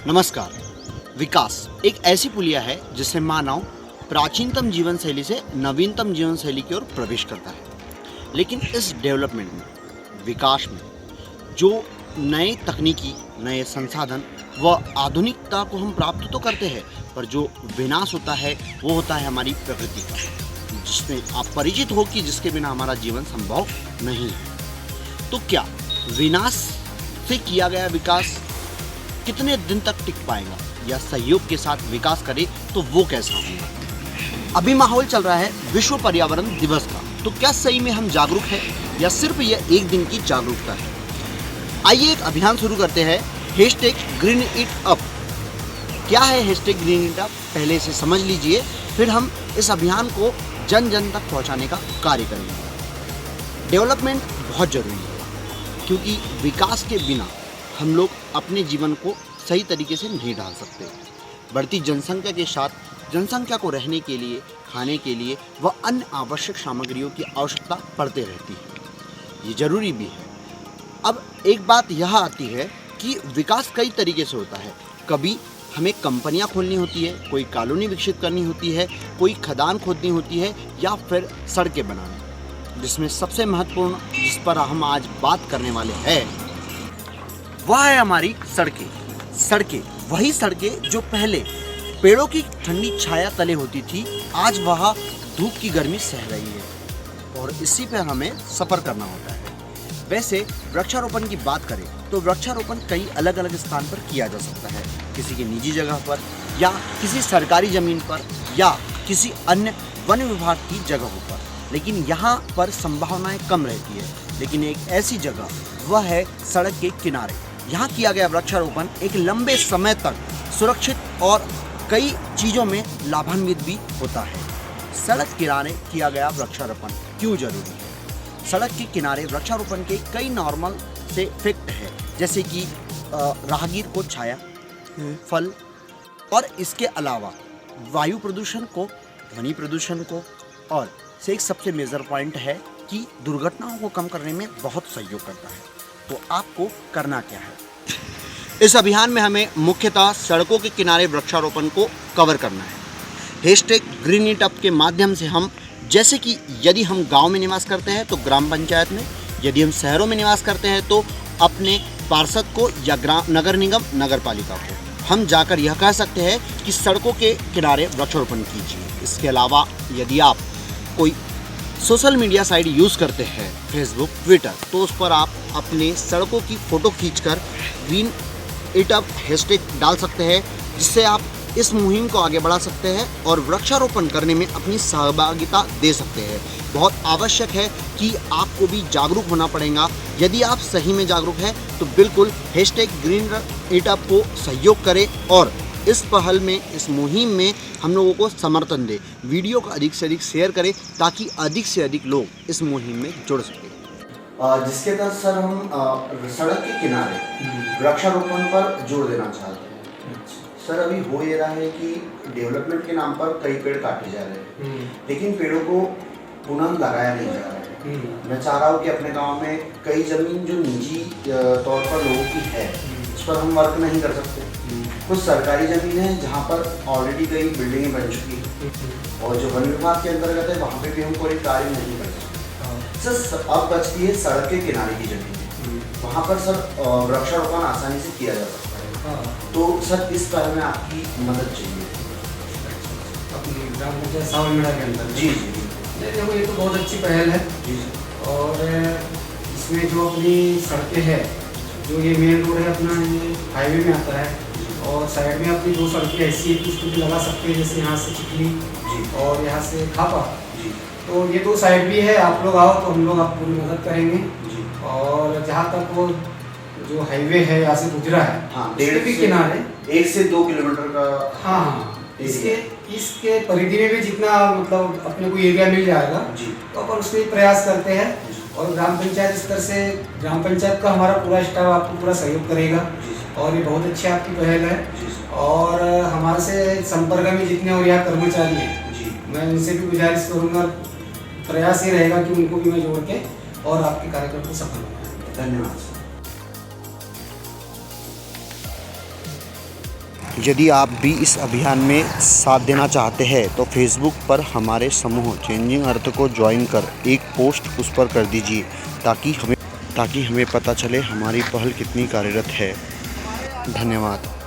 नमस्कार। विकास एक ऐसी पुलिया है जिससे मानव प्राचीनतम जीवन शैली से नवीनतम जीवन शैली की ओर प्रवेश करता है। लेकिन इस डेवलपमेंट में, विकास में जो नए तकनीकी, नए संसाधन व आधुनिकता को हम प्राप्त तो करते हैं, पर जो विनाश होता है वो होता है हमारी प्रकृति का, जिसमें आप परिचित हो कि जिसके बिना हमारा जीवन संभव नहीं है। तो क्या विनाश से किया गया विकास कितने दिन तक टिक पाएगा, या सहयोग के साथ विकास करे तो वो कैसा होगा। अभी माहौल चल रहा है विश्व पर्यावरण दिवस का, तो क्या सही में हम जागरूक हैं या सिर्फ यह एक दिन की जागरूकता है। आइए एक अभियान शुरू करते हैं, #ग्रीन इट अप। क्या है #ग्रीन इट अप, पहले इसे समझ लीजिए, फिर हम इस अभियान को जन जन तक पहुंचाने का कार्य करेंगे। डेवलपमेंट बहुत जरूरी है, क्योंकि विकास के बिना हम लोग अपने जीवन को सही तरीके से नहीं ढाल सकते। बढ़ती जनसंख्या के साथ जनसंख्या को रहने के लिए, खाने के लिए व अन्य आवश्यक सामग्रियों की आवश्यकता पड़ते रहती है। ये जरूरी भी है। अब एक बात यह आती है कि विकास कई तरीके से होता है। कभी हमें कंपनियां खोलनी होती है, कोई कॉलोनी विकसित करनी होती है, कोई खदान खोदनी होती है, या फिर सड़कें बनानी। जिसमें सबसे महत्वपूर्ण, जिस पर हम आज बात करने वाले हैं, वह है हमारी सड़कें। सड़कें, वही सड़कें जो पहले पेड़ों की ठंडी छाया तले होती थी, आज वह धूप की गर्मी सह रही है और इसी पर हमें सफ़र करना होता है। वैसे वृक्षारोपण की बात करें तो वृक्षारोपण कई अलग अलग स्थान पर किया जा सकता है, किसी की निजी जगह पर, या किसी सरकारी ज़मीन पर, या किसी अन्य वन विभाग की जगहों पर। लेकिन यहाँ पर संभावनाएं कम रहती है। लेकिन एक ऐसी जगह वह है सड़क के किनारे। यहाँ किया गया वृक्षारोपण एक लंबे समय तक सुरक्षित और कई चीज़ों में लाभान्वित भी होता है। सड़क किनारे किया गया वृक्षारोपण क्यों जरूरी है? सड़क के किनारे वृक्षारोपण के कई नॉर्मल से इफेक्ट है, जैसे कि राहगीर को छाया, फल, और इसके अलावा वायु प्रदूषण को, ध्वनि प्रदूषण को, और से एक सबसे मेजर पॉइंट है कि दुर्घटनाओं को कम करने में बहुत सहयोग करता है। तो आपको करना क्या है? इस अभियान में हमें मुख्यतः सड़कों के किनारे वृक्षारोपण को कवर करना है। #ग्रीन इट अप के माध्यम से हम, जैसे कि यदि हम गांव में निवास करते हैं तो ग्राम पंचायत में, यदि हम शहरों में निवास करते हैं तो अपने पार्षद को या नगर निगम, नगर पालिका को हम जाकर यह कह सकते हैं कि सड़कों के किनारे वृक्षारोपण कीजिए। इसके अलावा यदि आप कोई सोशल मीडिया साइट यूज़ करते हैं, फेसबुक, ट्विटर, तो उस पर आप अपने सड़कों की फ़ोटो खींचकर ग्रीन इट अप # डाल सकते हैं, जिससे आप इस मुहिम को आगे बढ़ा सकते हैं और वृक्षारोपण करने में अपनी सहभागिता दे सकते हैं। बहुत आवश्यक है कि आपको भी जागरूक होना पड़ेगा। यदि आप सही में जागरूक हैं तो बिल्कुल #ग्रीन इट अप को सहयोग करें और इस पहल में, इस मुहिम में हम लोगों को समर्थन दें। वीडियो को अधिक से अधिक शेयर करें ताकि अधिक से अधिक लोग इस मुहिम में जुड़ सकें। जिसके तहत सर हम सड़क के किनारे वृक्षारोपण पर जोर देना चाहते हैं। सर अभी हो ये रहा है कि डेवलपमेंट के नाम पर कई पेड़ काटे जा रहे हैं, लेकिन पेड़ों को पुनः लगाया नहीं जा रहा है। मैं चाह रहा हूँ कि अपने गांव में कई ज़मीन जो निजी तौर पर लोगों की है, उस पर हम वर्क नहीं कर सकते। कुछ सरकारी ज़मीन है जहाँ पर ऑलरेडी कई बिल्डिंगें बन चुकी हैं, और जो वन विभाग के अंतर्गत है वहाँ पे भी हम कोई कार्य नहीं कर सकते। सर अब बचती है सड़क के किनारे की ज़मीन, वहाँ पर सर वृक्षारोपण आसानी से किया जा सकता है। तो सर इस पहल में आपकी मदद चाहिए अपनी ग्राम पंचायत सावलमेड़ा के अंदर। जी जी देखो, ये तो बहुत अच्छी पहल है जी। और इसमें जो अपनी सड़कें हैं, जो ये मेन रोड है अपना, ये हाईवे में आता है, और साइड में अपनी 2 सड़कें ऐसी है कि उसको भी लगा सकते हैं, जैसे यहाँ से चिखली जी और यहाँ से खापा जी। तो ये 2 साइड भी है। आप लोग आओ तो हम लोग आपको पूरी मदद करेंगे जी। और जहाँ तक वो जो हाईवे है यहाँ से गुजरा है, हाँ, उसके भी किनारे 1 से 2 किलोमीटर का। हाँ, इसके परिधि में भी जितना मतलब अपने को एरिया मिल जाएगा जी, तो अपन उसमें प्रयास करते हैं। और ग्राम पंचायत स्तर से, ग्राम पंचायत का हमारा पूरा स्टाफ आपको पूरा सहयोग करेगा और ये बहुत अच्छी आपकी पहल है। और हमारे से संपर्क में जितने और यहाँ कर्मचारी हैं जी, मैं उनसे भी गुजारिश करूँगा, प्रयास ये रहेगा कि उनको भी मैं जोड़ के और आपके कार्यक्रम को सफल बनाऊँ। धन्यवाद। यदि आप भी इस अभियान में साथ देना चाहते हैं तो फेसबुक पर हमारे समूह चेंजिंग अर्थ को ज्वाइन कर एक पोस्ट उस पर कर दीजिए ताकि हमें पता चले हमारी पहल कितनी कार्यरत है। धन्यवाद।